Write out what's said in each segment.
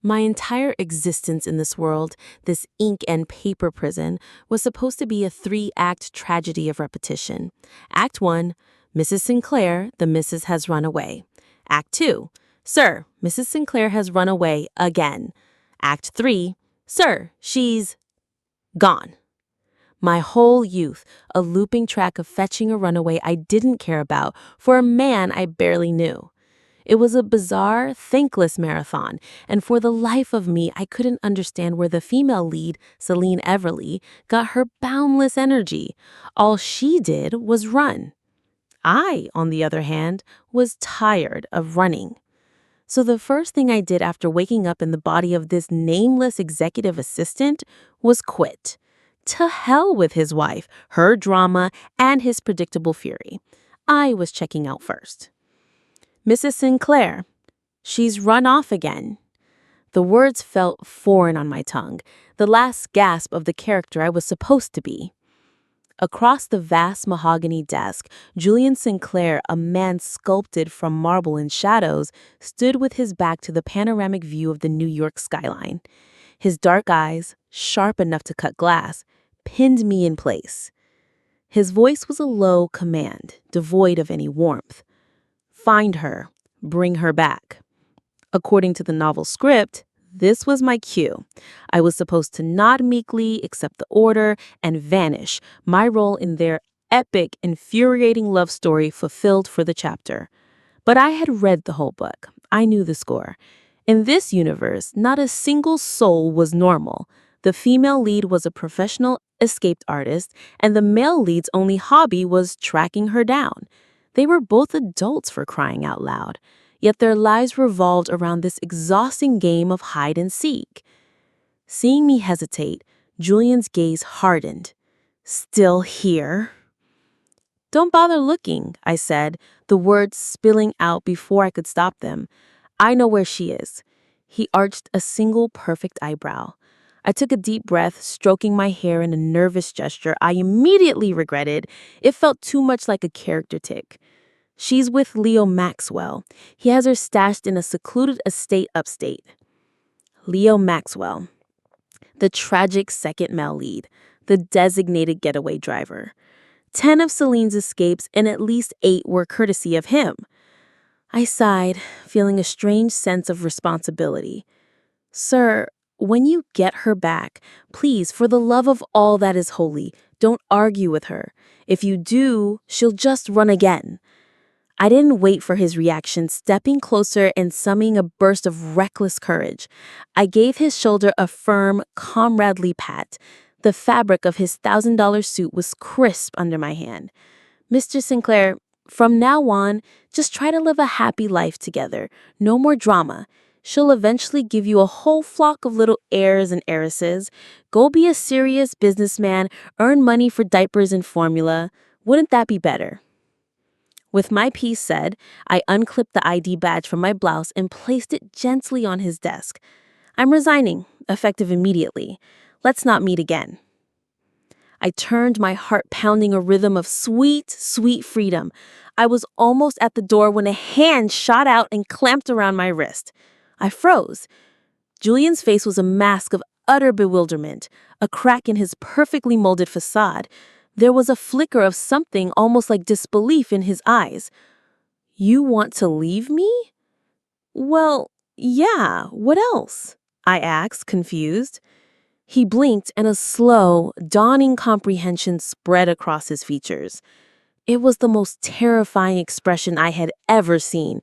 My entire existence in this world, this ink and paper prison, was supposed to be a three-act tragedy of repetition. Act 1, Mrs. Sinclair, the missus has run away. Act 2, Sir, Mrs. Sinclair has run away again. Act 3, Sir, she's gone. My whole youth, a looping track of fetching a runaway I didn't care about for a man I barely knew. It was a bizarre, thankless marathon, and for the life of me, I couldn't understand where the female lead, Celine Everly, got her boundless energy. All she did was run. I, on the other hand, was tired of running. So the first thing I did after waking up in the body of this nameless executive assistant was quit. To hell with his wife, her drama, and his predictable fury. I was checking out first. Mrs. Sinclair, she's run off again. The words felt foreign on my tongue, the last gasp of the character I was supposed to be. Across the vast mahogany desk, Julian Sinclair, a man sculpted from marble and shadows, stood with his back to the panoramic view of the New York skyline. His dark eyes, sharp enough to cut glass, pinned me in place. His voice was a low command, devoid of any warmth. Find her, bring her back. According to the novel script, this was my cue. I was supposed to nod meekly, accept the order, and vanish, my role in their epic, infuriating love story fulfilled for the chapter. But I had read the whole book. I knew the score. In this universe, not a single soul was normal. The female lead was a professional escaped artist, and the male lead's only hobby was tracking her down. They were both adults, for crying out loud, yet their lives revolved around this exhausting game of hide and seek. Seeing me hesitate, Julian's gaze hardened. Still here? Don't bother looking, I said, the words spilling out before I could stop them. I know where she is. He arched a single perfect eyebrow. I took a deep breath, stroking my hair in a nervous gesture I immediately regretted. It felt too much like a character tic. She's with Leo Maxwell. He has her stashed in a secluded estate upstate. Leo Maxwell, the tragic second male lead, the designated getaway driver. 10 of Celine's escapes and at least 8 were courtesy of him. I sighed, feeling a strange sense of responsibility. Sir, when you get her back, please, for the love of all that is holy, don't argue with her. If you do, she'll just run again. I didn't wait for his reaction, stepping closer and summoning a burst of reckless courage. I gave his shoulder a firm, comradely pat. The fabric of his $1,000 suit was crisp under my hand. Mr. Sinclair, from now on, just try to live a happy life together. No more drama. She'll eventually give you a whole flock of little heirs and heiresses. Go be a serious businessman, earn money for diapers and formula. Wouldn't that be better? With my piece said, I unclipped the ID badge from my blouse and placed it gently on his desk. I'm resigning, effective immediately. Let's not meet again. I turned, my heart pounding a rhythm of sweet, sweet freedom. I was almost at the door when a hand shot out and clamped around my wrist. I froze. Julian's face was a mask of utter bewilderment, a crack in his perfectly molded facade. There was a flicker of something almost like disbelief in his eyes. You want to leave me? Well, yeah, what else? I asked, confused. He blinked and a slow, dawning comprehension spread across his features. It was the most terrifying expression I had ever seen.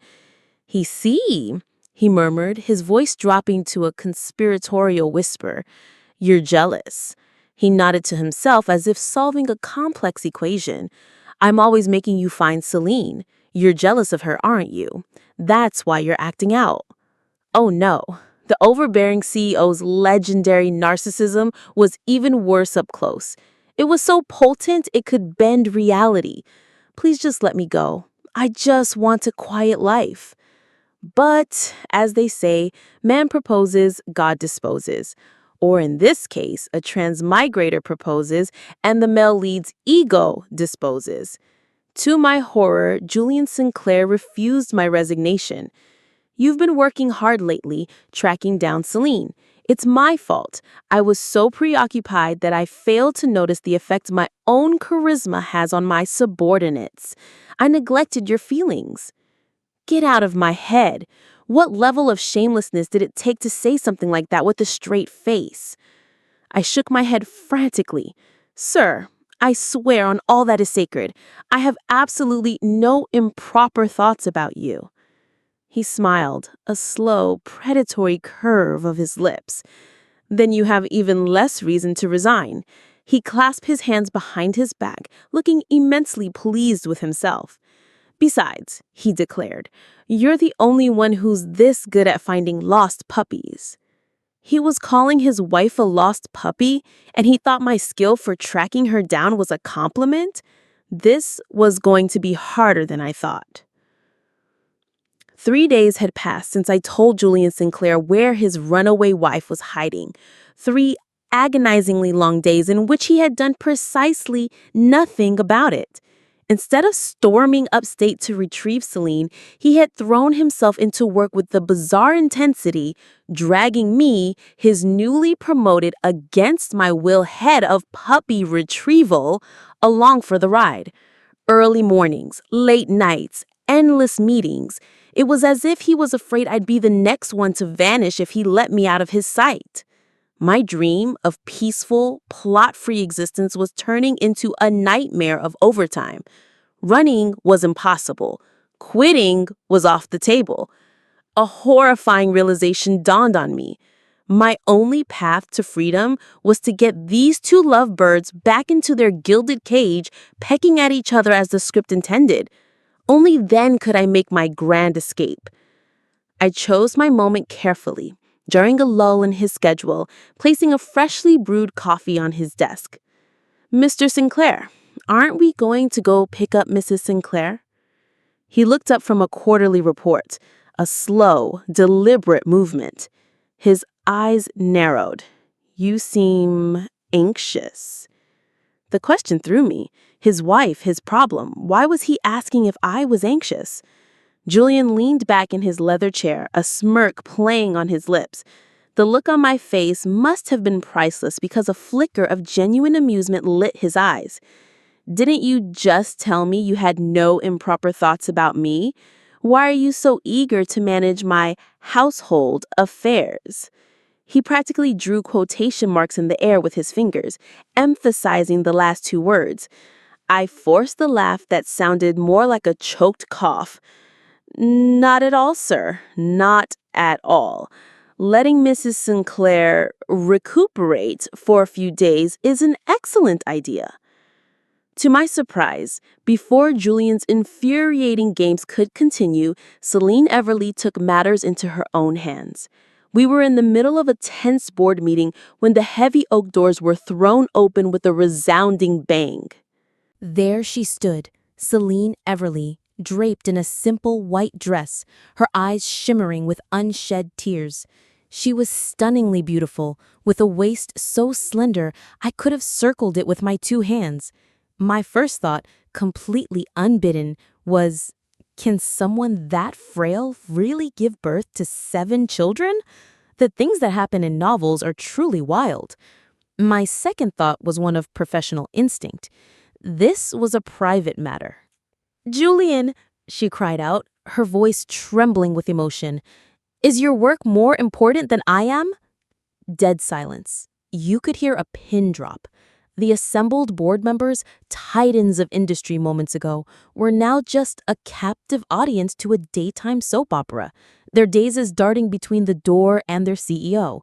See, he murmured, his voice dropping to a conspiratorial whisper. You're jealous. He nodded to himself as if solving a complex equation. I'm always making you find Celine. You're jealous of her, aren't you? That's why you're acting out. Oh no, the overbearing CEO's legendary narcissism was even worse up close. It was so potent it could bend reality. Please just let me go. I just want a quiet life. But, as they say, man proposes, God disposes. Or in this case, a transmigrator proposes and the male lead's ego disposes. To my horror, Julian Sinclair refused my resignation. You've been working hard lately, tracking down Celine. It's my fault. I was so preoccupied that I failed to notice the effect my own charisma has on my subordinates. I neglected your feelings. Get out of my head. What level of shamelessness did it take to say something like that with a straight face? I shook my head frantically. Sir, I swear on all that is sacred, I have absolutely no improper thoughts about you. He smiled, a slow, predatory curve of his lips. Then you have even less reason to resign. He clasped his hands behind his back, looking immensely pleased with himself. Besides, he declared, you're the only one who's this good at finding lost puppies. He was calling his wife a lost puppy, and he thought my skill for tracking her down was a compliment? This was going to be harder than I thought. 3 days had passed since I told Julian Sinclair where his runaway wife was hiding. 3 agonizingly long days in which he had done precisely nothing about it. Instead of storming upstate to retrieve Celine, he had thrown himself into work with the bizarre intensity, dragging me, his newly promoted against my will head of puppy retrieval, along for the ride. Early mornings, late nights, endless meetings. It was as if he was afraid I'd be the next one to vanish if he let me out of his sight. My dream of peaceful, plot-free existence was turning into a nightmare of overtime. Running was impossible. Quitting was off the table. A horrifying realization dawned on me. My only path to freedom was to get these 2 lovebirds back into their gilded cage, pecking at each other as the script intended. Only then could I make my grand escape. I chose my moment carefully, during a lull in his schedule, placing a freshly brewed coffee on his desk. Mr. Sinclair, aren't we going to go pick up Mrs. Sinclair? He looked up from a quarterly report, a slow, deliberate movement. His eyes narrowed. You seem anxious. The question threw me. His wife, his problem. Why was he asking if I was anxious? Julian leaned back in his leather chair, a smirk playing on his lips. The look on my face must have been priceless because a flicker of genuine amusement lit his eyes. Didn't you just tell me you had no improper thoughts about me? Why are you so eager to manage my household affairs? He practically drew quotation marks in the air with his fingers, emphasizing the last 2 words. I forced a laugh that sounded more like a choked cough. Not at all, sir. Not at all. Letting Mrs. Sinclair recuperate for a few days is an excellent idea. To my surprise, before Julian's infuriating games could continue, Celine Everly took matters into her own hands. We were in the middle of a tense board meeting when the heavy oak doors were thrown open with a resounding bang. There she stood, Celine Everly, draped in a simple white dress, her eyes shimmering with unshed tears. She was stunningly beautiful, with a waist so slender I could have circled it with my 2 hands. My first thought, completely unbidden, was, can someone that frail really give birth to 7 children? The things that happen in novels are truly wild. My second thought was one of professional instinct. This was a private matter. Julian, she cried out, her voice trembling with emotion. Is your work more important than I am? Dead silence. You could hear a pin drop. The assembled board members, titans of industry moments ago, were now just a captive audience to a daytime soap opera, their dazes darting between the door and their CEO.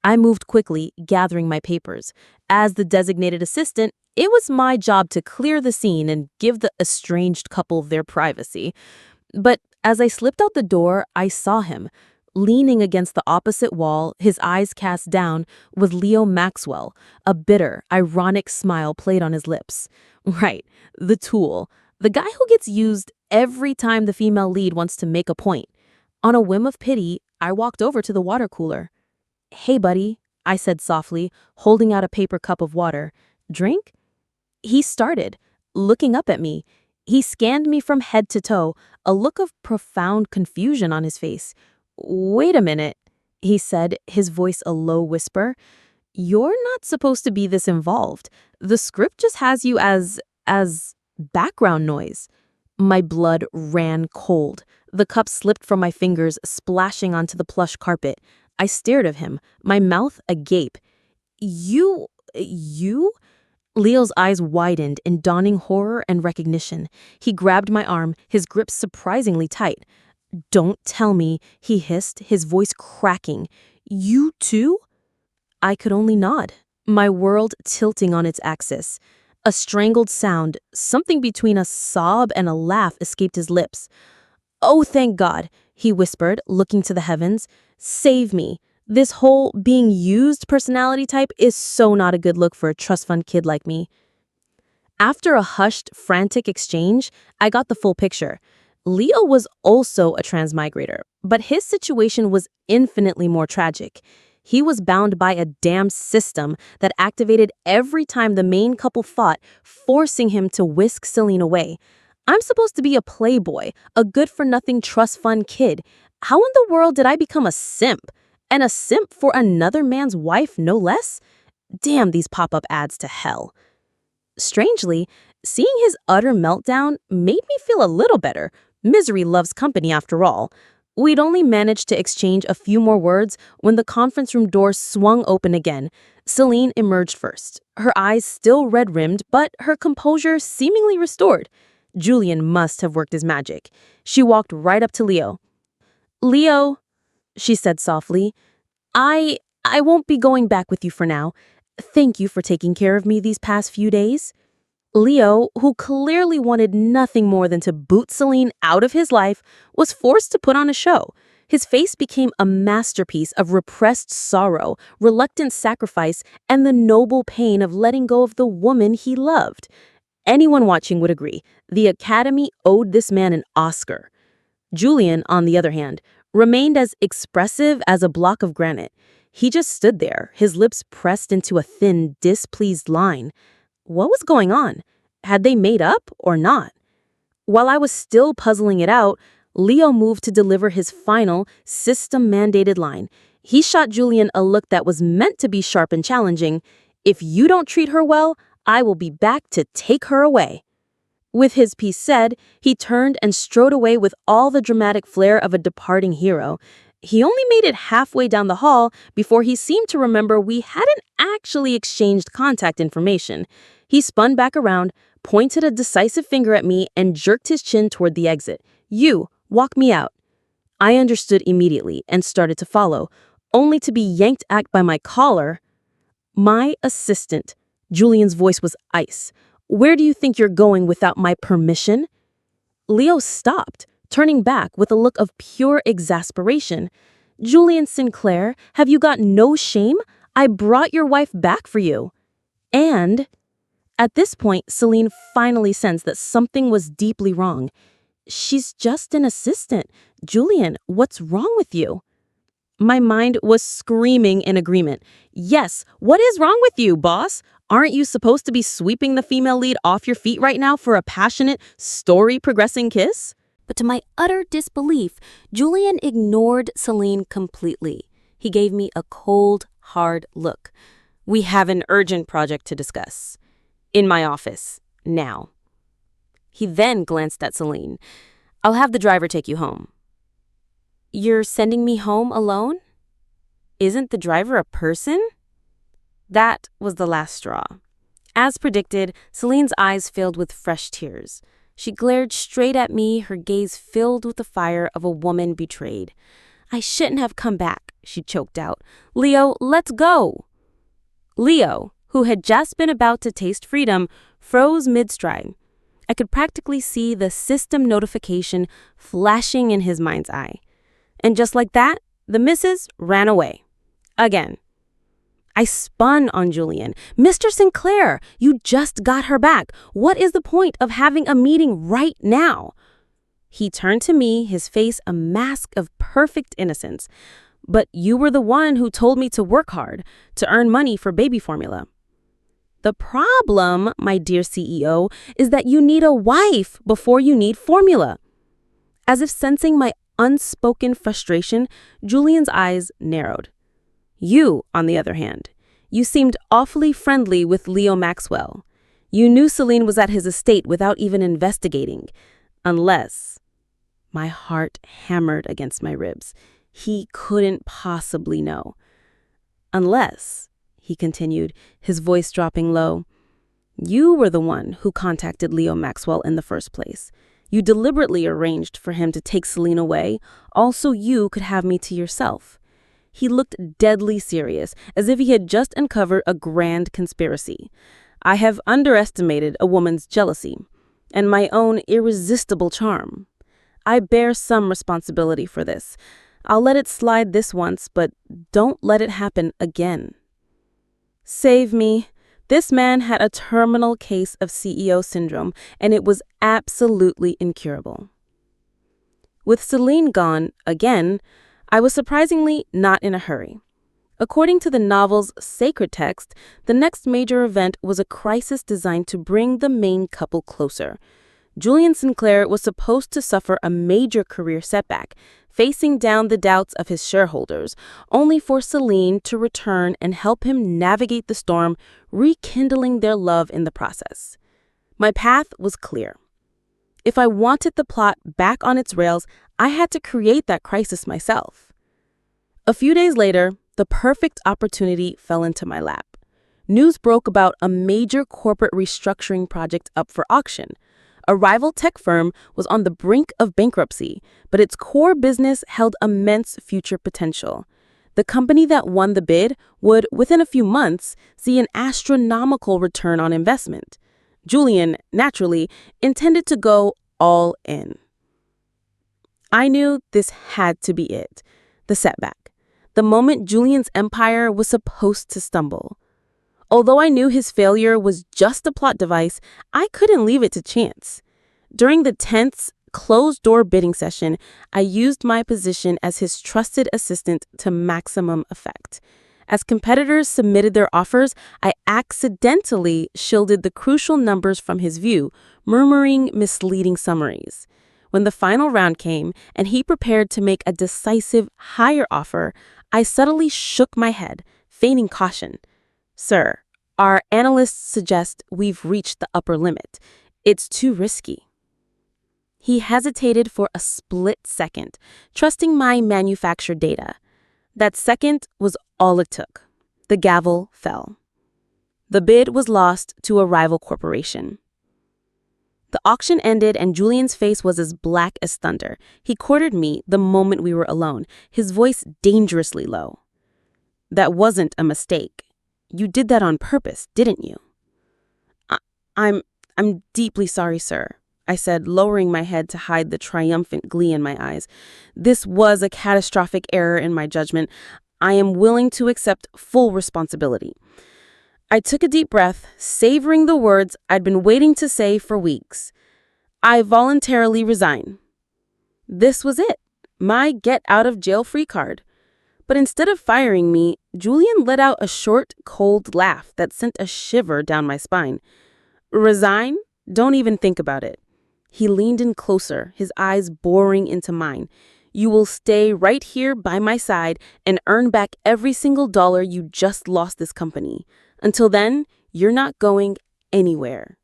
I moved quickly, gathering my papers. As the designated assistant, it was my job to clear the scene and give the estranged couple their privacy. But as I slipped out the door, I saw him. Leaning against the opposite wall, his eyes cast down, was Leo Maxwell. A bitter, ironic smile played on his lips. Right, the tool. The guy who gets used every time the female lead wants to make a point. On a whim of pity, I walked over to the water cooler. Hey, buddy, I said softly, holding out a paper cup of water. Drink? He started, looking up at me. He scanned me from head to toe, a look of profound confusion on his face. "Wait a minute," he said, his voice a low whisper. "You're not supposed to be this involved. The script just has you as background noise." My blood ran cold. The cup slipped from my fingers, splashing onto the plush carpet. I stared at him, my mouth agape. You? Leo's eyes widened in dawning horror and recognition. He grabbed my arm, his grip surprisingly tight. "Don't tell me," he hissed, his voice cracking. "You too?" I could only nod, my world tilting on its axis. A strangled sound, something between a sob and a laugh, escaped his lips. "Oh, thank God," he whispered, looking to the heavens. "Save me. This whole being used personality type is so not a good look for a trust fund kid like me." After a hushed, frantic exchange, I got the full picture. Leo was also a transmigrator, but his situation was infinitely more tragic. He was bound by a damn system that activated every time the main couple fought, forcing him to whisk Celine away. I'm supposed to be a playboy, a good-for-nothing trust fund kid. How in the world did I become a simp? And a simp for another man's wife, no less? Damn these pop-up ads to hell. Strangely, seeing his utter meltdown made me feel a little better. Misery loves company after all. We'd only managed to exchange a few more words when the conference room door swung open again. Celine emerged first, her eyes still red-rimmed, but her composure seemingly restored. Julian must have worked his magic. She walked right up to Leo. "Leo," she said softly, I won't be going back with you for now. Thank you for taking care of me these past few days." Leo, who clearly wanted nothing more than to boot Celine out of his life, was forced to put on a show. His face became a masterpiece of repressed sorrow, reluctant sacrifice, and the noble pain of letting go of the woman he loved. Anyone watching would agree, the Academy owed this man an Oscar. Julian, on the other hand, remained as expressive as a block of granite. He just stood there, his lips pressed into a thin, displeased line. What was going on? Had they made up or not? While I was still puzzling it out, Leo moved to deliver his final, system-mandated line. He shot Julian a look that was meant to be sharp and challenging. "If you don't treat her well, I will be back to take her away." With his piece said, he turned and strode away with all the dramatic flair of a departing hero. He only made it halfway down the hall before he seemed to remember we hadn't actually exchanged contact information. He spun back around, pointed a decisive finger at me, and jerked his chin toward the exit. "You, walk me out." I understood immediately and started to follow, only to be yanked back by my collar. "My assistant." Julian's voice was ice. "Where do you think you're going without my permission?" Leo stopped, turning back with a look of pure exasperation. "Julian Sinclair, have you got no shame? I brought your wife back for you." And at this point, Celine finally sensed that something was deeply wrong. "She's just an assistant. Julian, what's wrong with you?" My mind was screaming in agreement. "Yes, what is wrong with you, boss? Aren't you supposed to be sweeping the female lead off your feet right now for a passionate, story-progressing kiss?" But to my utter disbelief, Julian ignored Celine completely. He gave me a cold, hard look. "We have an urgent project to discuss. In my office, now." He then glanced at Celine. "I'll have the driver take you home." "You're sending me home alone? Isn't the driver a person?" That was the last straw. As predicted, Celine's eyes filled with fresh tears. She glared straight at me, her gaze filled with the fire of a woman betrayed. "I shouldn't have come back," she choked out. "Leo, let's go." Leo, who had just been about to taste freedom, froze mid-stride. I could practically see the system notification flashing in his mind's eye. And just like that, the missus ran away. Again. I spun on Julian. "Mr. Sinclair, you just got her back. What is the point of having a meeting right now?" He turned to me, his face a mask of perfect innocence. "But you were the one who told me to work hard, to earn money for baby formula." The problem, my dear CEO, is that you need a wife before you need formula. As if sensing my unspoken frustration, Julian's eyes narrowed. You, on the other hand, you seemed awfully friendly with Leo Maxwell. You knew Celine was at his estate without even investigating. Unless... My heart hammered against my ribs. He couldn't possibly know. Unless, he continued, his voice dropping low, you were the one who contacted Leo Maxwell in the first place. You deliberately arranged for him to take Celine away, also you could have me to yourself. He looked deadly serious, as if he had just uncovered a grand conspiracy. I have underestimated a woman's jealousy, and my own irresistible charm. I bear some responsibility for this. I'll let it slide this once, but don't let it happen again. Save me. This man had a terminal case of CEO syndrome, and it was absolutely incurable. With Celine gone again, I was surprisingly not in a hurry. According to the novel's sacred text, the next major event was a crisis designed to bring the main couple closer. Julian Sinclair was supposed to suffer a major career setback, facing down the doubts of his shareholders, only for Celine to return and help him navigate the storm, rekindling their love in the process. My path was clear. If I wanted the plot back on its rails, I had to create that crisis myself. A few days later, the perfect opportunity fell into my lap. News broke about a major corporate restructuring project up for auction. A rival tech firm was on the brink of bankruptcy, but its core business held immense future potential. The company that won the bid would, within a few months, see an astronomical return on investment. Julian, naturally, intended to go all in. I knew this had to be it, the setback, the moment Julian's empire was supposed to stumble. Although I knew his failure was just a plot device, I couldn't leave it to chance. During the tense, closed-door bidding session, I used my position as his trusted assistant to maximum effect. As competitors submitted their offers, I accidentally shielded the crucial numbers from his view, murmuring misleading summaries. When the final round came and he prepared to make a decisive, higher offer, I subtly shook my head, feigning caution. Sir, our analysts suggest we've reached the upper limit. It's too risky. He hesitated for a split second, trusting my manufactured data. That second was all it took. The gavel fell. The bid was lost to a rival corporation. The auction ended and Julian's face was as black as thunder. He cornered me the moment we were alone, his voice dangerously low. That wasn't a mistake. You did that on purpose, didn't you? I'm deeply sorry, sir, I said, lowering my head to hide the triumphant glee in my eyes. This was a catastrophic error in my judgment. I am willing to accept full responsibility. I took a deep breath, savoring the words I'd been waiting to say for weeks. I voluntarily resign. This was it, my get-out-of-jail-free card. But instead of firing me, Julian let out a short, cold laugh that sent a shiver down my spine. Resign? Don't even think about it. He leaned in closer, his eyes boring into mine. You will stay right here by my side and earn back every single dollar you just lost this company. Until then, you're not going anywhere.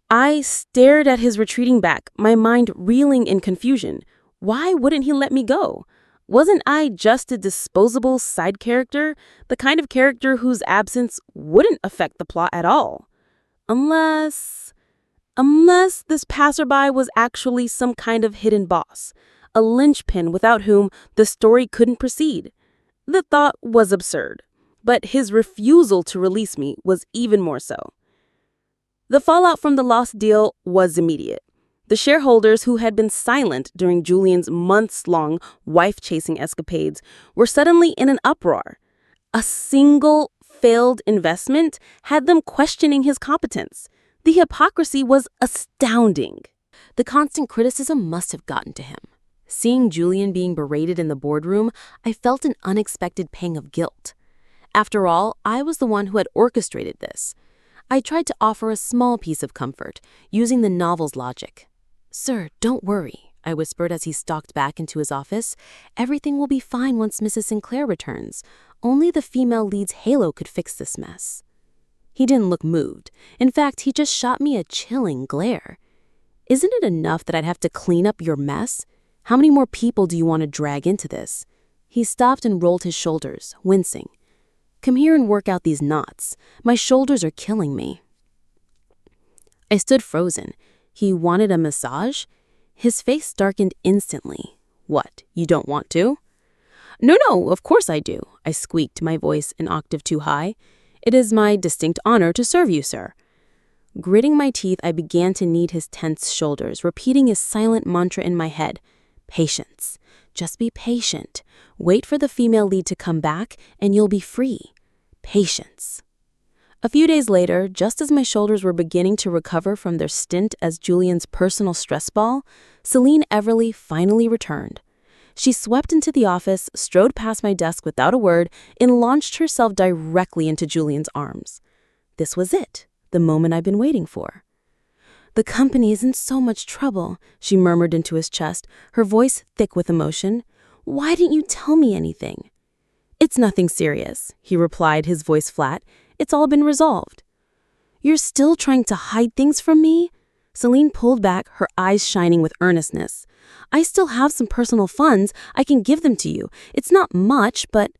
I stared at his retreating back, my mind reeling in confusion. Why wouldn't he let me go? Wasn't I just a disposable side character, the kind of character whose absence wouldn't affect the plot at all? Unless this passerby was actually some kind of hidden boss, a linchpin without whom the story couldn't proceed. The thought was absurd, but his refusal to release me was even more so. The fallout from the lost deal was immediate. The shareholders who had been silent during Julian's months-long wife-chasing escapades were suddenly in an uproar. A single failed investment had them questioning his competence. The hypocrisy was astounding. The constant criticism must have gotten to him. Seeing Julian being berated in the boardroom, I felt an unexpected pang of guilt. After all, I was the one who had orchestrated this. I tried to offer a small piece of comfort, using the novel's logic. "Sir, don't worry," I whispered as he stalked back into his office. "Everything will be fine once Mrs. Sinclair returns. Only the female lead's halo could fix this mess." He didn't look moved. In fact, he just shot me a chilling glare. "Isn't it enough that I'd have to clean up your mess? How many more people do you want to drag into this?" He stopped and rolled his shoulders, wincing. "Come here and work out these knots. My shoulders are killing me." I stood frozen. He wanted a massage? His face darkened instantly. "What, you don't want to?" No, of course I do," I squeaked, my voice an octave too high. "It is my distinct honor to serve you, sir." Gritting my teeth, I began to knead his tense shoulders, repeating his silent mantra in my head. "Patience. Just be patient. Wait for the female lead to come back, and you'll be free. Patience." A few days later, just as my shoulders were beginning to recover from their stint as Julian's personal stress ball, Celine Everly finally returned. She swept into the office, strode past my desk without a word, and launched herself directly into Julian's arms. This was it, the moment I'd been waiting for. "The company is in so much trouble," she murmured into his chest, her voice thick with emotion. "Why didn't you tell me anything?" "It's nothing serious," he replied, his voice flat. "It's all been resolved." "You're still trying to hide things from me?" Celine pulled back, her eyes shining with earnestness. "I still have some personal funds. I can give them to you. It's not much, but—"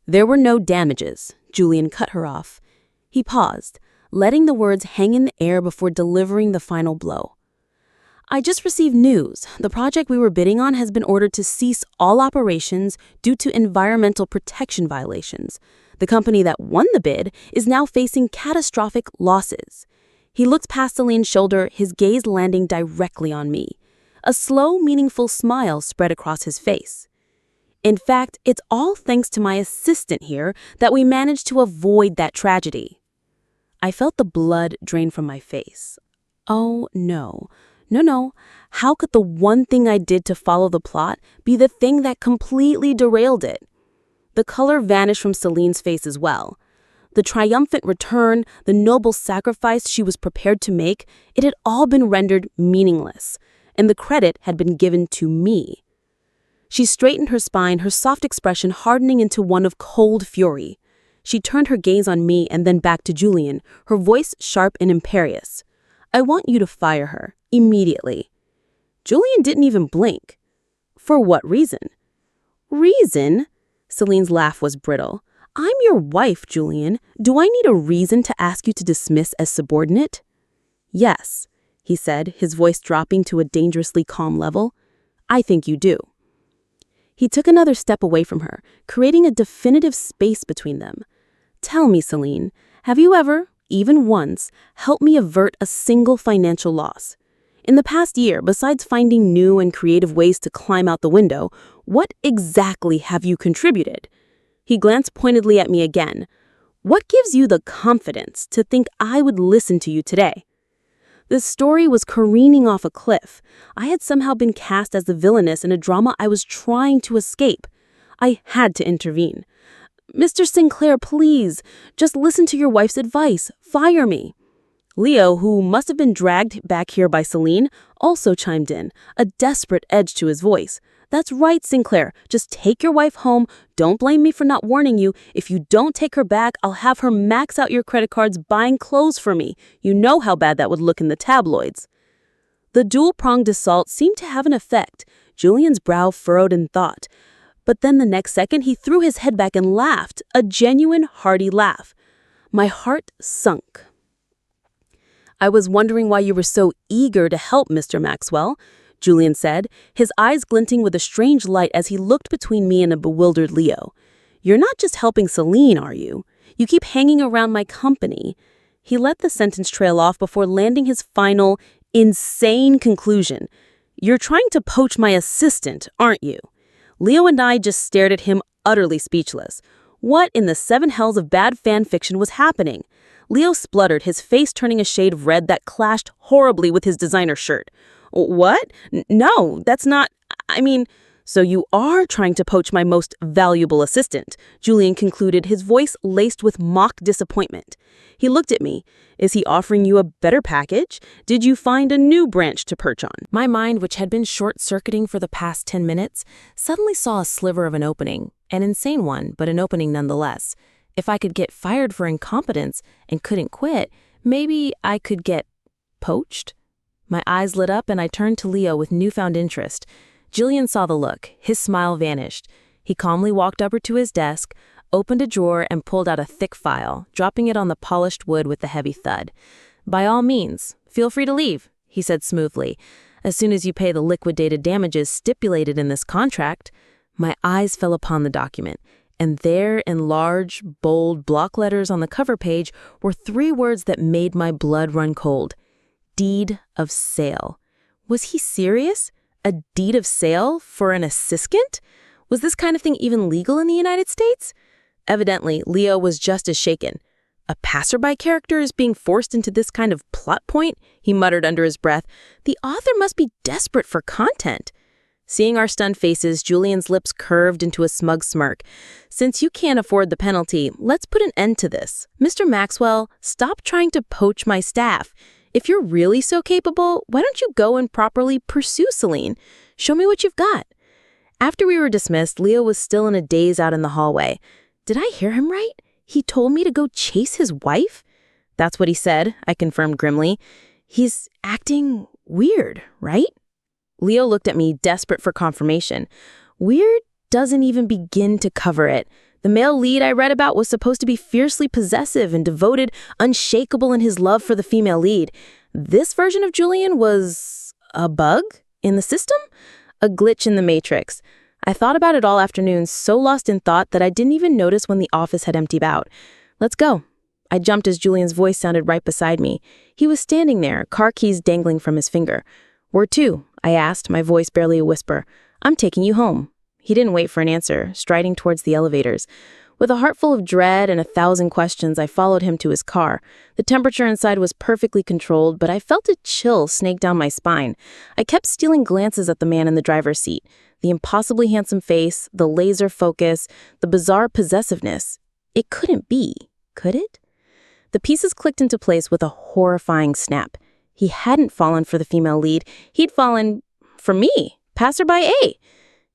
"There were no damages," Julian cut her off. He paused, letting the words hang in the air before delivering the final blow. "I just received news. The project we were bidding on has been ordered to cease all operations due to environmental protection violations. The company that won the bid is now facing catastrophic losses." He looked past Celine's shoulder, his gaze landing directly on me. A slow, meaningful smile spread across his face. "In fact, it's all thanks to my assistant here that we managed to avoid that tragedy." I felt the blood drain from my face. Oh, no. No. How could the one thing I did to follow the plot be the thing that completely derailed it? The color vanished from Celine's face as well. The triumphant return, the noble sacrifice she was prepared to make, it had all been rendered meaningless, and the credit had been given to me. She straightened her spine, her soft expression hardening into one of cold fury. She turned her gaze on me and then back to Julian, her voice sharp and imperious. "I want you to fire her, immediately." Julian didn't even blink. "For what reason?" "Reason?" Celine's laugh was brittle. "I'm your wife, Julian. Do I need a reason to ask you to dismiss as subordinate?" "Yes," he said, his voice dropping to a dangerously calm level. "I think you do." He took another step away from her, creating a definitive space between them. "Tell me, Celine, have you ever, even once, helped me avert a single financial loss? In the past year, besides finding new and creative ways to climb out the window, what exactly have you contributed?" He glanced pointedly at me again. "What gives you the confidence to think I would listen to you today?" This story was careening off a cliff. I had somehow been cast as the villainess in a drama I was trying to escape. I had to intervene. "Mr. Sinclair, please, just listen to your wife's advice. Fire me." Leo, who must have been dragged back here by Celine, also chimed in, a desperate edge to his voice. "That's right, Sinclair. Just take your wife home. Don't blame me for not warning you. If you don't take her back, I'll have her max out your credit cards buying clothes for me. You know how bad that would look in the tabloids." The dual-pronged assault seemed to have an effect. Julian's brow furrowed in thought. But then the next second, he threw his head back and laughed, a genuine, hearty laugh. My heart sunk. "I was wondering why you were so eager to help, Mr. Maxwell," Julian said, his eyes glinting with a strange light as he looked between me and a bewildered Leo. "You're not just helping Celine, are you? You keep hanging around my company." He let the sentence trail off before landing his final, insane conclusion. "You're trying to poach my assistant, aren't you?" Leo and I just stared at him, utterly speechless. What in the seven hells of bad fan fiction was happening? Leo spluttered, his face turning a shade of red that clashed horribly with his designer shirt. "What? No, that's not... I mean..." So you are trying to poach my most valuable assistant, Julian concluded, his voice laced with mock disappointment. He looked at me. Is he offering you a better package? Did you find a new branch to perch on? My mind, which had been short-circuiting for the past 10 minutes, suddenly saw a sliver of an opening. An insane one, but an opening nonetheless. If I could get fired for incompetence and couldn't quit, maybe I could get poached? My eyes lit up and I turned to Leo with newfound interest. Julian saw the look. His smile vanished. He calmly walked over to his desk, opened a drawer, and pulled out a thick file, dropping it on the polished wood with a heavy thud. "By all means, feel free to leave," he said smoothly, "as soon as you pay the liquidated damages stipulated in this contract." My eyes fell upon the document, and there in large, bold block letters on the cover page were 3 words that made my blood run cold. Deed of sale. Was he serious? A deed of sale for an assistant? Was this kind of thing even legal in the United States? Evidently, Leo was just as shaken. A passerby character is being forced into this kind of plot point, he muttered under his breath. The author must be desperate for content. Seeing our stunned faces, Julian's lips curved into a smug smirk. "Since you can't afford the penalty, let's put an end to this. Mr. Maxwell, stop trying to poach my staff. If you're really so capable, why don't you go and properly pursue Celine? Show me what you've got." After we were dismissed, Leo was still in a daze out in the hallway. Did I hear him right? He told me to go chase his wife? That's what he said, I confirmed grimly. He's acting weird, right? Leo looked at me, desperate for confirmation. Weird doesn't even begin to cover it. The male lead I read about was supposed to be fiercely possessive and devoted, unshakable in his love for the female lead. This version of Julian was a bug in the system? A glitch in the matrix. I thought about it all afternoon, so lost in thought that I didn't even notice when the office had emptied out. "Let's go." I jumped as Julian's voice sounded right beside me. He was standing there, car keys dangling from his finger. "Where to?" I asked, my voice barely a whisper. "I'm taking you home." He didn't wait for an answer, striding towards the elevators. With a heart full of dread and 1,000 questions, I followed him to his car. The temperature inside was perfectly controlled, but I felt a chill snake down my spine. I kept stealing glances at the man in the driver's seat. The impossibly handsome face, the laser focus, the bizarre possessiveness. It couldn't be, could it? The pieces clicked into place with a horrifying snap. He hadn't fallen for the female lead. He'd fallen for me, passerby A.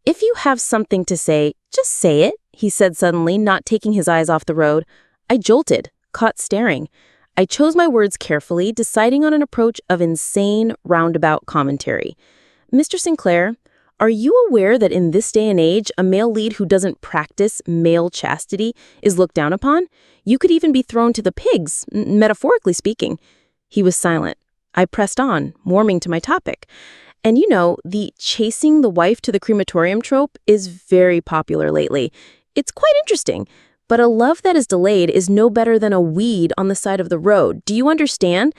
"If you have something to say, just say it," he said suddenly, not taking his eyes off the road. I jolted, caught staring. I chose my words carefully, deciding on an approach of insane, roundabout commentary. "Mr. Sinclair, are you aware that in this day and age, a male lead who doesn't practice male chastity is looked down upon? You could even be thrown to the pigs, metaphorically speaking." He was silent. I pressed on, warming to my topic. "And you know, the chasing the wife to the crematorium trope is very popular lately. It's quite interesting, but a love that is delayed is no better than a weed on the side of the road. Do you understand?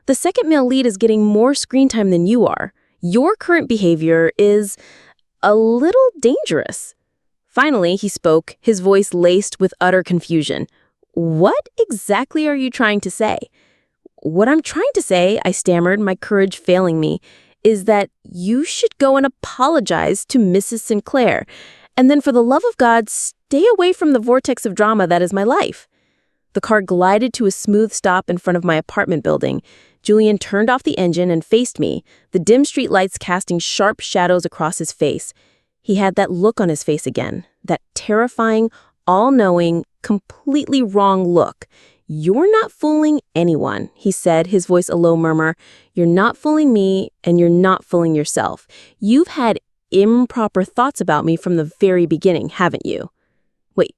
The second male lead is getting more screen time than you are. Your current behavior is a little dangerous." Finally, he spoke, his voice laced with utter confusion. "What exactly are you trying to say?" "What I'm trying to say," I stammered, my courage failing me, "is that you should go and apologize to Mrs. Sinclair. And then for the love of God, stay away from the vortex of drama that is my life." The car glided to a smooth stop in front of my apartment building. Julian turned off the engine and faced me, the dim street lights casting sharp shadows across his face. He had that look on his face again, that terrifying, all-knowing, completely wrong look. "You're not fooling anyone," he said, his voice a low murmur. "You're not fooling me, and you're not fooling yourself. You've had improper thoughts about me from the very beginning, haven't you?" "Wait,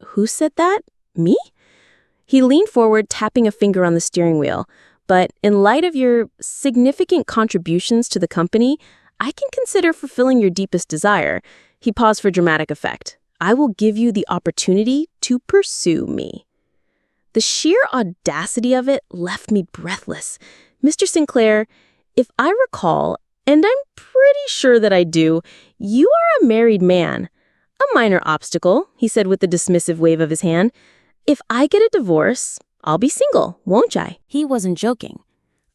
who said that? Me?" He leaned forward, tapping a finger on the steering wheel. "But in light of your significant contributions to the company, I can consider fulfilling your deepest desire." He paused for dramatic effect. "I will give you the opportunity to pursue me." The sheer audacity of it left me breathless. "Mr. Sinclair, if I recall, and I'm pretty sure that I do, you are a married man." "A minor obstacle," he said with a dismissive wave of his hand. "If I get a divorce, I'll be single, won't I?" He wasn't joking.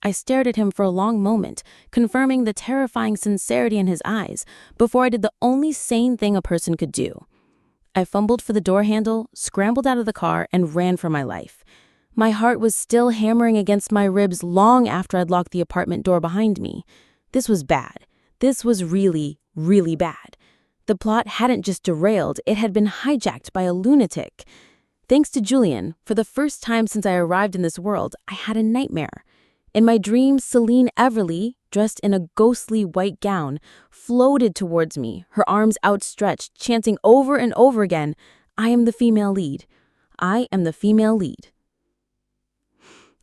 I stared at him for a long moment, confirming the terrifying sincerity in his eyes, before I did the only sane thing a person could do. I fumbled for the door handle, scrambled out of the car, and ran for my life. My heart was still hammering against my ribs long after I'd locked the apartment door behind me. This was bad. This was really, really bad. The plot hadn't just derailed, it had been hijacked by a lunatic. Thanks to Julian, for the first time since I arrived in this world, I had a nightmare. In my dream, Celine Everly, dressed in a ghostly white gown, floated towards me, her arms outstretched, chanting over and over again, "I am the female lead. I am the female lead."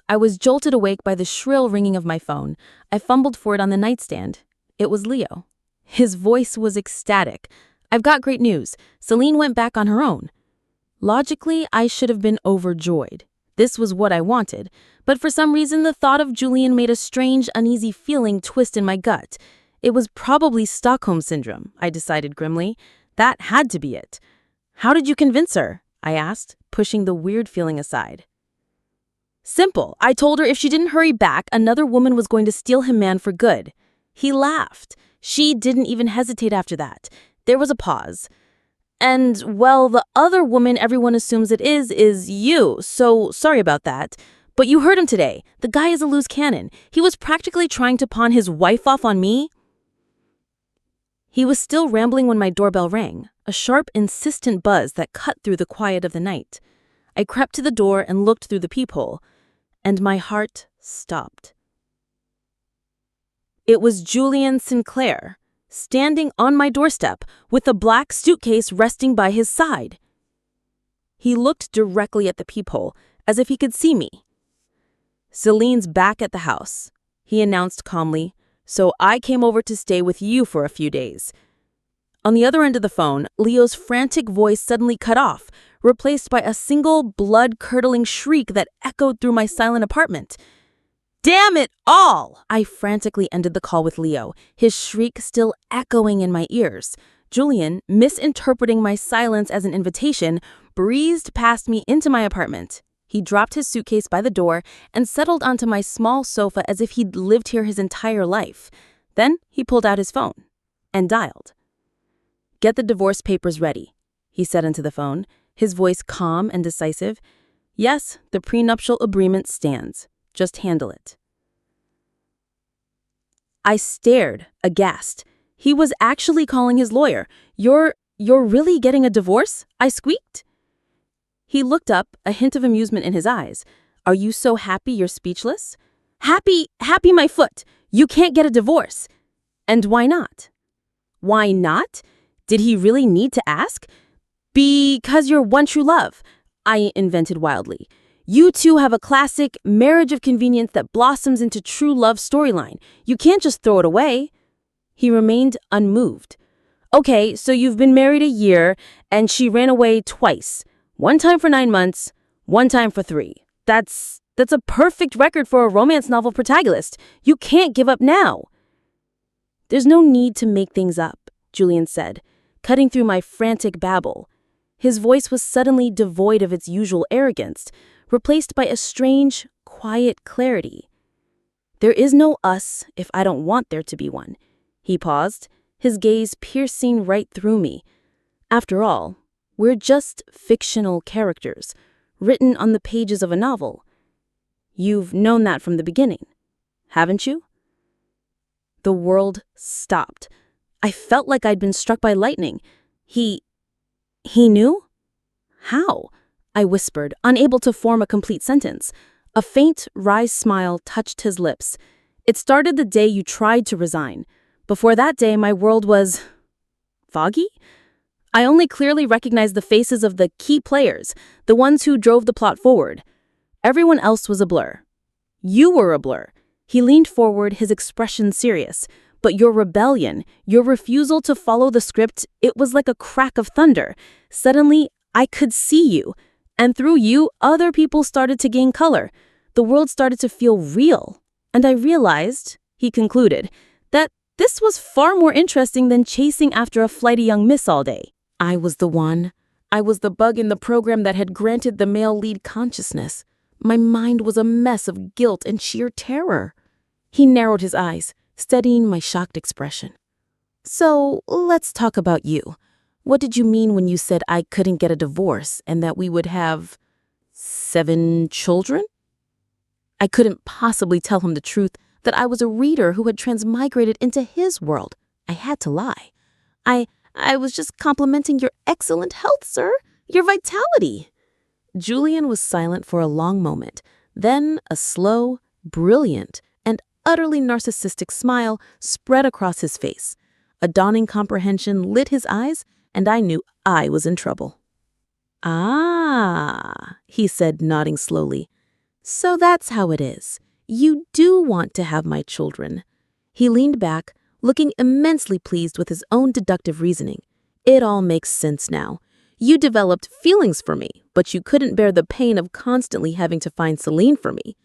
I was jolted awake by the shrill ringing of my phone. I fumbled for it on the nightstand. It was Leo. His voice was ecstatic. "I've got great news. Celine went back on her own." Logically, I should have been overjoyed. This was what I wanted, but for some reason the thought of Julian made a strange, uneasy feeling twist in my gut. It was probably Stockholm Syndrome, I decided grimly. That had to be it. "How did you convince her?" I asked, pushing the weird feeling aside. "Simple. I told her if she didn't hurry back, another woman was going to steal him man for good." He laughed. "She didn't even hesitate after that." There was a pause. "And, well, the other woman everyone assumes it is you, so sorry about that. But you heard him today. The guy is a loose cannon. He was practically trying to pawn his wife off on me." He was still rambling when my doorbell rang, a sharp, insistent buzz that cut through the quiet of the night. I crept to the door and looked through the peephole, and my heart stopped. It was Julian Sinclair, standing on my doorstep with a black suitcase resting by his side. He looked directly at the peephole, as if he could see me. "Celine's back at the house," he announced calmly, "so I came over to stay with you for a few days." On the other end of the phone, Leo's frantic voice suddenly cut off, replaced by a single blood-curdling shriek that echoed through my silent apartment. "Damn it all!" I frantically ended the call with Leo, his shriek still echoing in my ears. Julian, misinterpreting my silence as an invitation, breezed past me into my apartment. He dropped his suitcase by the door and settled onto my small sofa as if he'd lived here his entire life. Then he pulled out his phone and dialed. "Get the divorce papers ready," he said into the phone, his voice calm and decisive. "Yes, the prenuptial agreement stands. Just handle it." I stared, aghast. He was actually calling his lawyer. You're really getting a divorce?" I squeaked. He looked up, a hint of amusement in his eyes. "Are you so happy you're speechless?" Happy my foot. You can't get a divorce." "And why not?" Why not? Did he really need to ask? "Because you're one true love," I invented wildly. "You two have a classic marriage of convenience that blossoms into true love storyline. You can't just throw it away." He remained unmoved. "Okay, so you've been married a year, and she ran away twice. One time for 9 months, one time for 3. That's a perfect record for a romance novel protagonist. You can't give up now." "There's no need to make things up," Julian said, cutting through my frantic babble. His voice was suddenly devoid of its usual arrogance, replaced by a strange, quiet clarity. "There is no us if I don't want there to be one." He paused, his gaze piercing right through me. "After all, we're just fictional characters, written on the pages of a novel. You've known that from the beginning, haven't you?" The world stopped. I felt like I'd been struck by lightning. He knew? How? I whispered, unable to form a complete sentence. A faint, wry smile touched his lips. "It started the day you tried to resign. Before that day, my world was foggy? I only clearly recognized the faces of the key players, the ones who drove the plot forward. Everyone else was a blur. You were a blur." He leaned forward, his expression serious. "But your rebellion, your refusal to follow the script, it was like a crack of thunder. Suddenly, I could see you. And through you, other people started to gain color. The world started to feel real. And I realized," he concluded, "that this was far more interesting than chasing after a flighty young miss all day." I was the one. I was the bug in the program that had granted the male lead consciousness. My mind was a mess of guilt and sheer terror. He narrowed his eyes, studying my shocked expression. So, let's talk about you. What did you mean when you said I couldn't get a divorce and that we would have 7 children? I couldn't possibly tell him the truth that I was a reader who had transmigrated into his world. I had to lie. I was just complimenting your excellent health, sir. Your vitality. Julian was silent for a long moment. Then a slow, brilliant, and utterly narcissistic smile spread across his face. A dawning comprehension lit his eyes, and I knew I was in trouble. Ah, he said, nodding slowly. So that's how it is. You do want to have my children. He leaned back, looking immensely pleased with his own deductive reasoning. It all makes sense now. You developed feelings for me, but you couldn't bear the pain of constantly having to find Celine for me.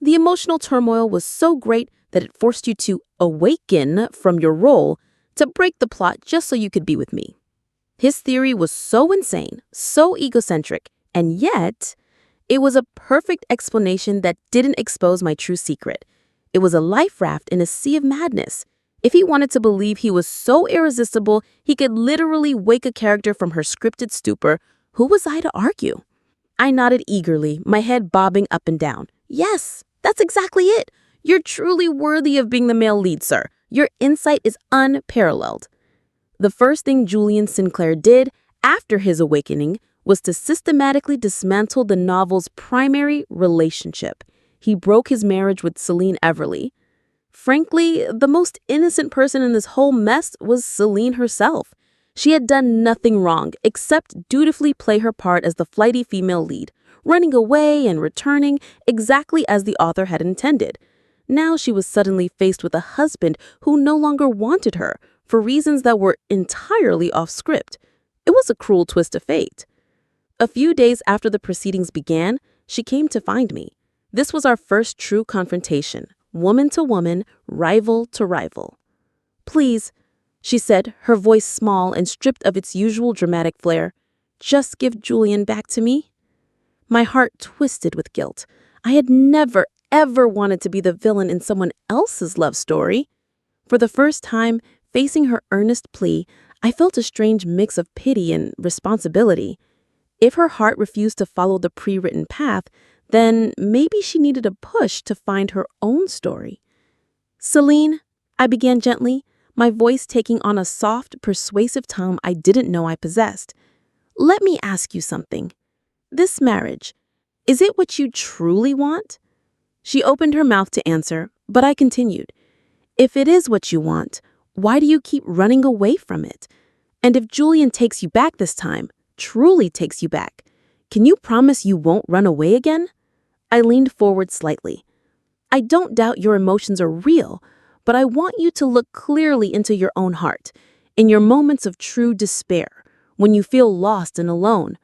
The emotional turmoil was so great that it forced you to awaken from your role to break the plot just so you could be with me. His theory was so insane, so egocentric, and yet it was a perfect explanation that didn't expose my true secret. It was a life raft in a sea of madness. If he wanted to believe he was so irresistible, he could literally wake a character from her scripted stupor. Who was I to argue? I nodded eagerly, my head bobbing up and down. Yes, that's exactly it. You're truly worthy of being the male lead, sir. Your insight is unparalleled. The first thing Julian Sinclair did after his awakening was to systematically dismantle the novel's primary relationship. He broke his marriage with Celine Everly. Frankly, the most innocent person in this whole mess was Celine herself. She had done nothing wrong except dutifully play her part as the flighty female lead, running away and returning exactly as the author had intended. Now she was suddenly faced with a husband who no longer wanted her for reasons that were entirely off script. It was a cruel twist of fate. A few days after the proceedings began, she came to find me. This was our first true confrontation, woman to woman, rival to rival. Please, she said, her voice small and stripped of its usual dramatic flair, just give Julian back to me. My heart twisted with guilt. I had never, ever wanted to be the villain in someone else's love story. For the first time, facing her earnest plea, I felt a strange mix of pity and responsibility. If her heart refused to follow the pre-written path, then maybe she needed a push to find her own story. Celine, I began gently, my voice taking on a soft, persuasive tone I didn't know I possessed. Let me ask you something. This marriage, is it what you truly want? She opened her mouth to answer, but I continued. If it is what you want, why do you keep running away from it? And if Julian takes you back this time, truly takes you back, can you promise you won't run away again? I leaned forward slightly. I don't doubt your emotions are real, but I want you to look clearly into your own heart, in your moments of true despair, when you feel lost and alone.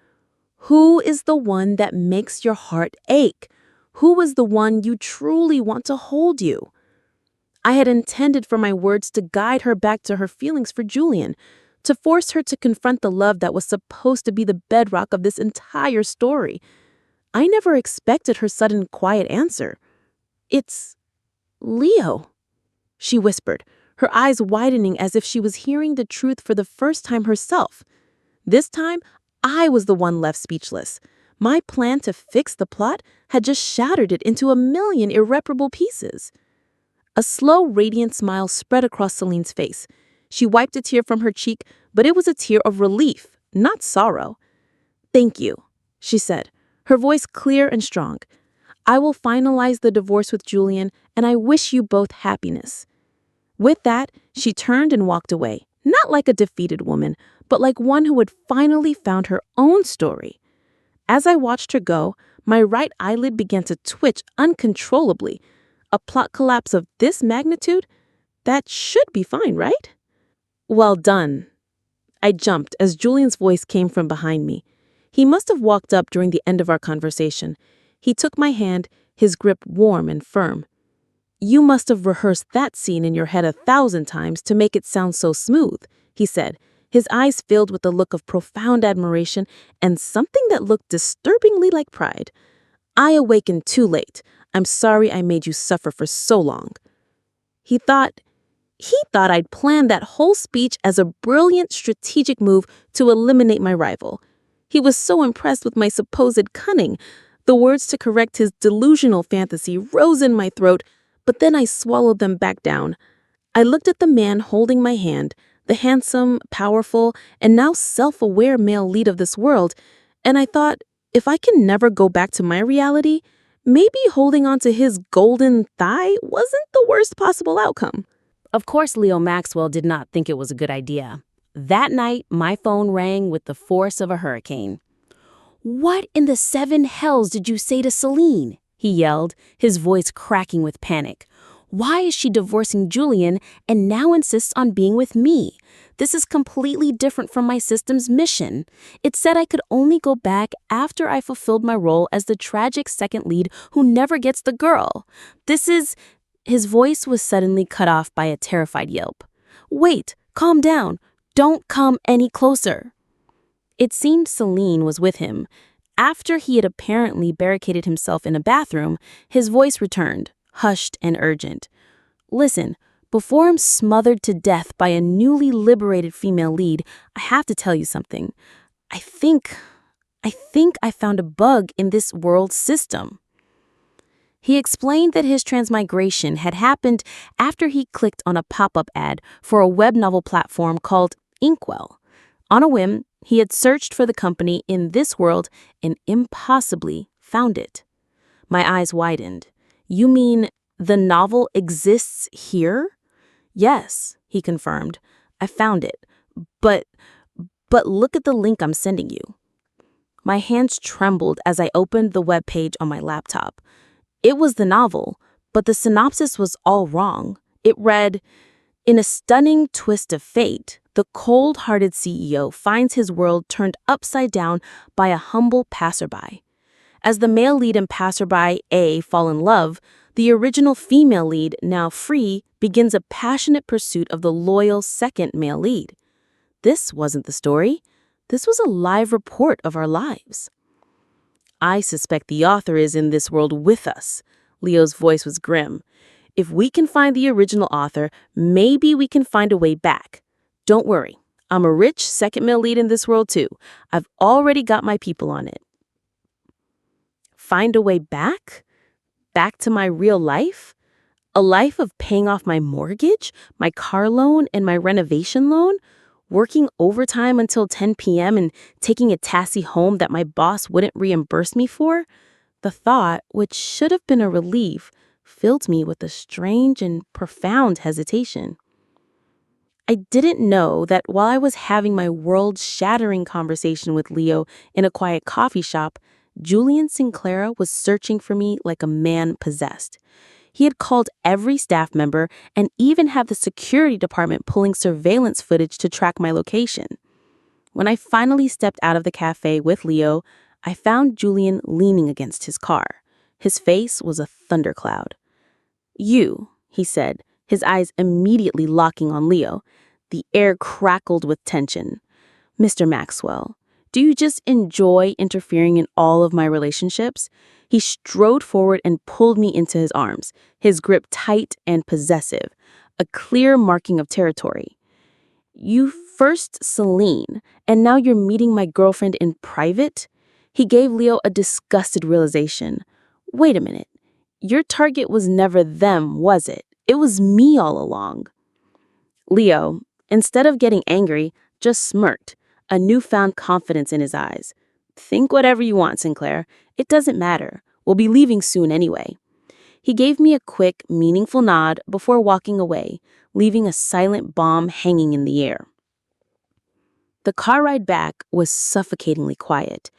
Who is the one that makes your heart ache? Who is the one you truly want to hold you? I had intended for my words to guide her back to her feelings for Julian, to force her to confront the love that was supposed to be the bedrock of this entire story. I never expected her sudden quiet answer. It's Leo, she whispered, her eyes widening as if she was hearing the truth for the first time herself. This time, I was the one left speechless. My plan to fix the plot had just shattered it into a million irreparable pieces. A slow, radiant smile spread across Celine's face. She wiped a tear from her cheek, but it was a tear of relief, not sorrow. Thank you, she said, her voice clear and strong. I will finalize the divorce with Julian, and I wish you both happiness. With that, she turned and walked away, not like a defeated woman, but like one who had finally found her own story. As I watched her go, my right eyelid began to twitch uncontrollably. A plot collapse of this magnitude? That should be fine, right? Well done. I jumped as Julian's voice came from behind me. He must have walked up during the end of our conversation. He took my hand, his grip warm and firm. You must have rehearsed that scene in your head 1,000 times to make it sound so smooth, he said, his eyes filled with a look of profound admiration and something that looked disturbingly like pride. I awakened too late. I'm sorry I made you suffer for so long. He thought I'd planned that whole speech as a brilliant strategic move to eliminate my rival. He was so impressed with my supposed cunning. The words to correct his delusional fantasy rose in my throat, but then I swallowed them back down. I looked at the man holding my hand, the handsome, powerful, and now self-aware male lead of this world, and I thought, if I can never go back to my reality, maybe holding on to his golden thigh wasn't the worst possible outcome. Of course, Leo Maxwell did not think it was a good idea. That night, my phone rang with the force of a hurricane. "What in the seven hells did you say to Celine?" he yelled, his voice cracking with panic. "Why is she divorcing Julian and now insists on being with me? This is completely different from my system's mission. It said I could only go back after I fulfilled my role as the tragic second lead who never gets the girl. This is..." His voice was suddenly cut off by a terrified yelp. "Wait, calm down. Don't come any closer." It seemed Celine was with him. After he had apparently barricaded himself in a bathroom, his voice returned, hushed and urgent. "Listen, before I'm smothered to death by a newly liberated female lead, I have to tell you something. I think I found a bug in this world system." He explained that his transmigration had happened after he clicked on a pop-up ad for a web novel platform called Inkwell. On a whim, he had searched for the company in this world and impossibly found it. My eyes widened. "You mean the novel exists here?" "Yes," he confirmed. "I found it. But look at the link I'm sending you." My hands trembled as I opened the web page on my laptop. It was the novel, but the synopsis was all wrong. It read, "In a stunning twist of fate, the cold-hearted CEO finds his world turned upside down by a humble passerby. As the male lead and passerby A fall in love, the original female lead, now free, begins a passionate pursuit of the loyal second male lead." This wasn't the story. This was a live report of our lives. "I suspect the author is in this world with us." Leo's voice was grim. "If we can find the original author, maybe we can find a way back. Don't worry, I'm a rich second male lead in this world too. I've already got my people on it." Find a way back? Back to my real life? A life of paying off my mortgage, my car loan, and my renovation loan? Working overtime until 10 p.m. and taking a taxi home that my boss wouldn't reimburse me for? The thought, which should have been a relief, filled me with a strange and profound hesitation. I didn't know that while I was having my world-shattering conversation with Leo in a quiet coffee shop, Julian Sinclair was searching for me like a man possessed. He had called every staff member and even had the security department pulling surveillance footage to track my location. When I finally stepped out of the cafe with Leo, I found Julian leaning against his car. His face was a thundercloud. "You," he said, his eyes immediately locking on Leo. The air crackled with tension. "Mr. Maxwell, do you just enjoy interfering in all of my relationships?" He strode forward and pulled me into his arms, his grip tight and possessive, a clear marking of territory. "You first Celine, and now you're meeting my girlfriend in private?" He gave Leo a disgusted realization. "Wait a minute. Your target was never them, was it? It was me all along." Leo, instead of getting angry, just smirked, a newfound confidence in his eyes. "Think whatever you want, Sinclair. It doesn't matter. We'll be leaving soon anyway." He gave me a quick, meaningful nod before walking away, leaving a silent bomb hanging in the air. The car ride back was suffocatingly quiet.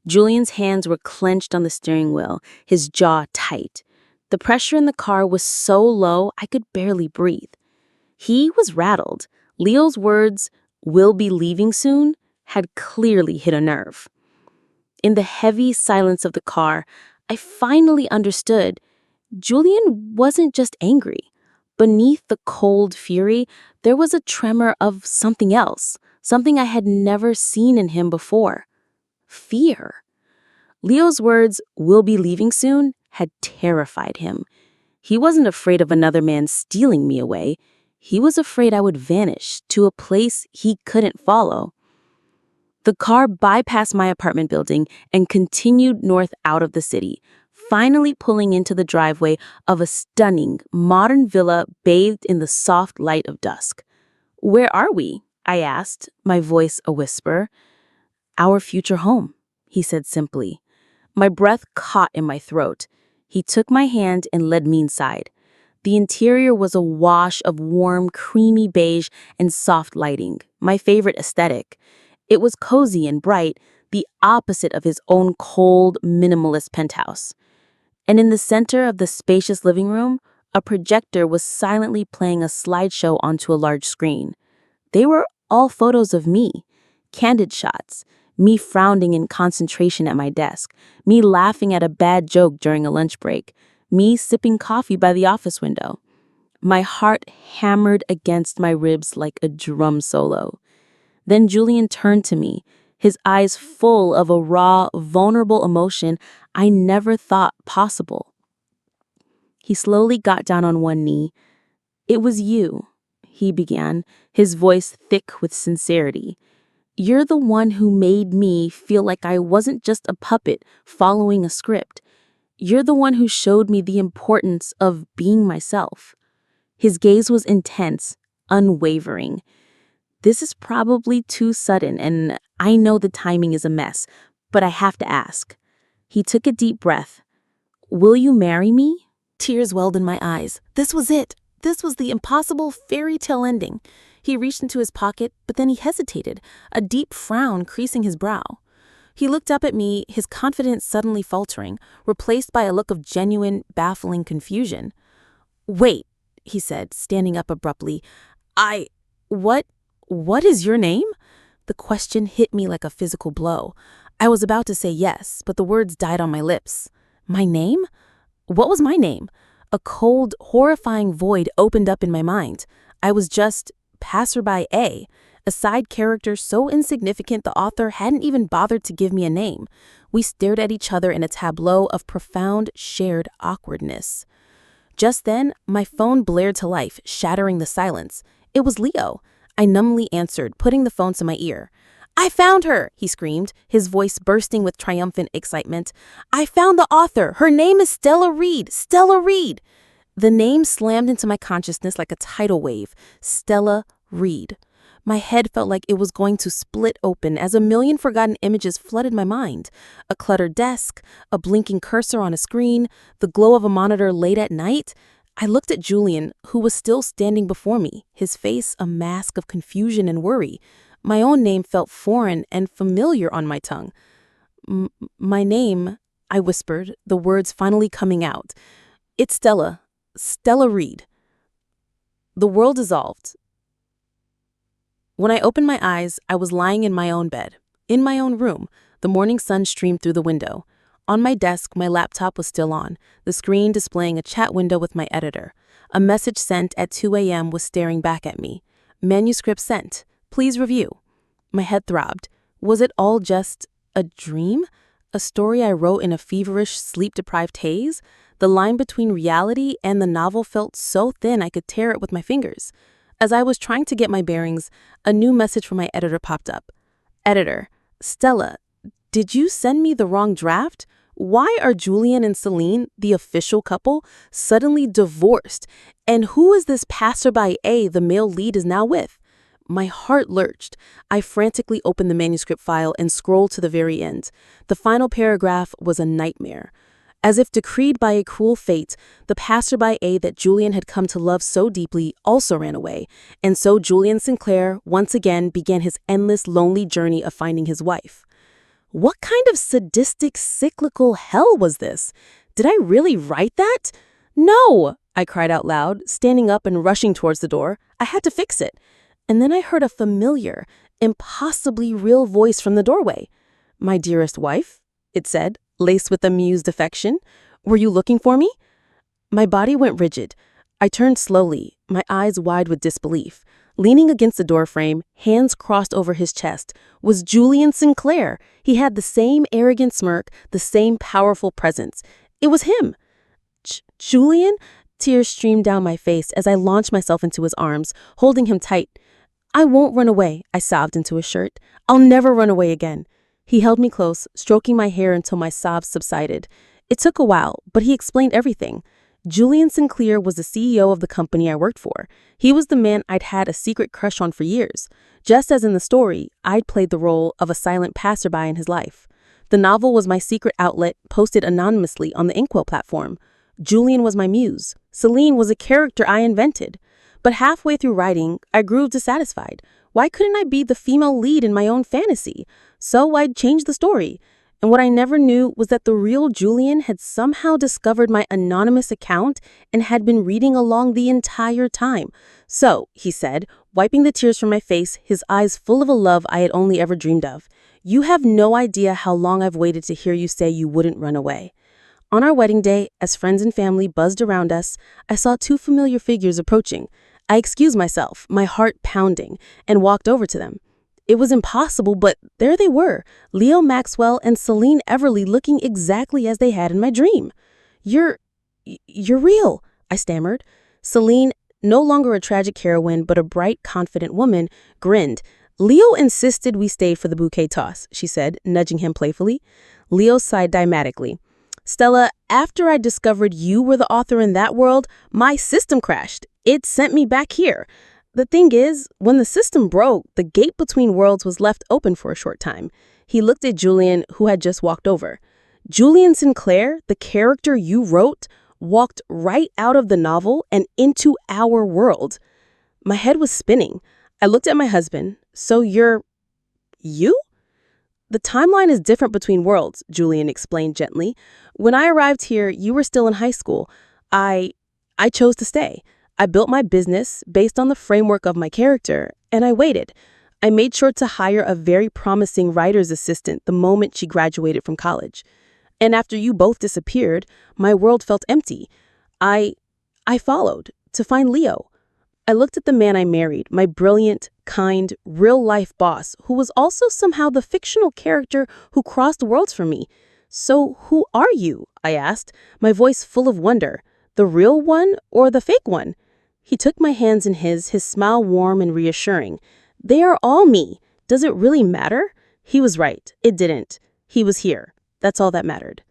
Julian's hands were clenched on the steering wheel, his jaw tight. The pressure in the car was so low I could barely breathe. He was rattled. Leo's words, "We'll be leaving soon," had clearly hit a nerve. In the heavy silence of the car, I finally understood. Julian wasn't just angry. Beneath the cold fury, there was a tremor of something else, something I had never seen in him before. Fear. Leo's words, "We'll be leaving soon," had terrified him. He wasn't afraid of another man stealing me away. He was afraid I would vanish to a place he couldn't follow. The car bypassed my apartment building and continued north out of the city, finally pulling into the driveway of a stunning, modern villa bathed in the soft light of dusk. "Where are we?" I asked, my voice a whisper. "Our future home," he said simply. My breath caught in my throat. He took my hand and led me inside. The interior was a wash of warm, creamy beige and soft lighting, my favorite aesthetic. It was cozy and bright, the opposite of his own cold, minimalist penthouse. And in the center of the spacious living room, a projector was silently playing a slideshow onto a large screen. They were all photos of me, candid shots, me frowning in concentration at my desk, me laughing at a bad joke during a lunch break, me sipping coffee by the office window. My heart hammered against my ribs like a drum solo. Then Julian turned to me, his eyes full of a raw, vulnerable emotion I never thought possible. He slowly got down on one knee. "It was you," he began, his voice thick with sincerity. "You're the one who made me feel like I wasn't just a puppet following a script. You're the one who showed me the importance of being myself." His gaze was intense, unwavering. "This is probably too sudden, and I know the timing is a mess, but I have to ask." He took a deep breath. "Will you marry me?" Tears welled in my eyes. This was it. This was the impossible fairy tale ending. He reached into his pocket, but then he hesitated, a deep frown creasing his brow. He looked up at me, his confidence suddenly faltering, replaced by a look of genuine, baffling confusion. "Wait," he said, standing up abruptly. What is your name?" The question hit me like a physical blow. I was about to say yes, but the words died on my lips. My name? What was my name? A cold, horrifying void opened up in my mind. I was just Passerby A, a side character so insignificant the author hadn't even bothered to give me a name. We stared at each other in a tableau of profound, shared awkwardness. Just then, my phone blared to life, shattering the silence. It was Leo. I numbly answered, putting the phone to my ear. "I found her!" he screamed, his voice bursting with triumphant excitement. "I found the author! Her name is Stella Reed! Stella Reed!" The name slammed into my consciousness like a tidal wave. Stella Reed. My head felt like it was going to split open as a million forgotten images flooded my mind. A cluttered desk, a blinking cursor on a screen, the glow of a monitor late at night. I looked at Julian, who was still standing before me, his face a mask of confusion and worry. My own name felt foreign and familiar on my tongue. My name," I whispered, the words finally coming out. "It's Stella. Stella Reed." The world dissolved. When I opened my eyes, I was lying in my own bed, in my own room. The morning sun streamed through the window. On my desk, my laptop was still on, the screen displaying a chat window with my editor. A message sent at 2 a.m. was staring back at me. "Manuscript sent. Please review." My head throbbed. Was it all just a dream? A story I wrote in a feverish, sleep-deprived haze? The line between reality and the novel felt so thin I could tear it with my fingers. As I was trying to get my bearings, a new message from my editor popped up. "Editor, Stella, did you send me the wrong draft? Why are Julian and Celine, the official couple, suddenly divorced? And who is this Passerby A the male lead is now with?" My heart lurched. I frantically opened the manuscript file and scrolled to the very end. The final paragraph was a nightmare. As if decreed by a cruel fate, the Passerby A that Julian had come to love so deeply also ran away, and so Julian Sinclair once again began his endless, lonely journey of finding his wife. What kind of sadistic, cyclical hell was this? Did I really write that? "No!" I cried out loud, standing up and rushing towards the door. I had to fix it. And then I heard a familiar, impossibly real voice from the doorway. "My dearest wife," it said, laced with amused affection. "Were you looking for me?" My body went rigid. I turned slowly, my eyes wide with disbelief. Leaning against the doorframe, hands crossed over his chest, was Julian Sinclair. He had the same arrogant smirk, the same powerful presence. It was him. "Julian, Tears streamed down my face as I launched myself into his arms, holding him tight. "I won't run away," I sobbed into his shirt. "I'll never run away again." He held me close, stroking my hair until my sobs subsided. It took a while, but he explained everything. Julian Sinclair was the CEO of the company I worked for. He was the man I'd had a secret crush on for years. Just as in the story, I'd played the role of a silent passerby in his life. The novel was my secret outlet, posted anonymously on the Inkwell platform. Julian was my muse. Celine was a character I invented. But halfway through writing, I grew dissatisfied. Why couldn't I be the female lead in my own fantasy? So I'd changed the story. And what I never knew was that the real Julian had somehow discovered my anonymous account and had been reading along the entire time. "So," he said, wiping the tears from my face, his eyes full of a love I had only ever dreamed of, "you have no idea how long I've waited to hear you say you wouldn't run away." On our wedding day, as friends and family buzzed around us, I saw two familiar figures approaching. I excused myself, my heart pounding, and walked over to them. It was impossible, but there they were, Leo Maxwell and Celine Everly, looking exactly as they had in my dream. You're real," I stammered. Celine, no longer a tragic heroine, but a bright, confident woman, grinned. "Leo insisted we stayed for the bouquet toss," she said, nudging him playfully. Leo sighed dramatically. "Stella, after I discovered you were the author in that world, my system crashed. It sent me back here. The thing is, when the system broke, the gate between worlds was left open for a short time." He looked at Julian, who had just walked over. "Julian Sinclair, the character you wrote, walked right out of the novel and into our world." My head was spinning. I looked at my husband. "So you're you?" "The timeline is different between worlds," Julian explained gently. "When I arrived here, you were still in high school. I chose to stay. I built my business based on the framework of my character, and I waited. I made sure to hire a very promising writer's assistant the moment she graduated from college. And after you both disappeared, my world felt empty. I followed to find Leo. I looked at the man I married, my brilliant, kind, real-life boss, who was also somehow the fictional character who crossed worlds for me. So who are you?" I asked, my voice full of wonder. "The real one or the fake one?" He took my hands in his smile warm and reassuring. "They are all me. Does it really matter?" He was right. It didn't. He was here. That's all that mattered.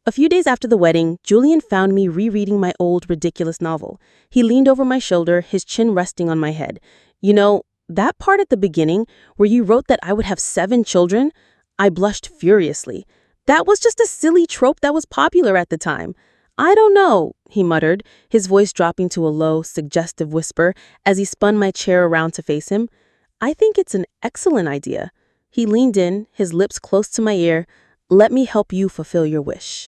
A few days after the wedding, Julian found me rereading my old, ridiculous novel. He leaned over my shoulder, his chin resting on my head. "You know, that part at the beginning where you wrote that I would have 7 children?" I blushed furiously. "That was just a silly trope that was popular at the time." "I don't know," he muttered, his voice dropping to a low, suggestive whisper as he spun my chair around to face him. "I think it's an excellent idea." He leaned in, his lips close to my ear. "Let me help you fulfill your wish."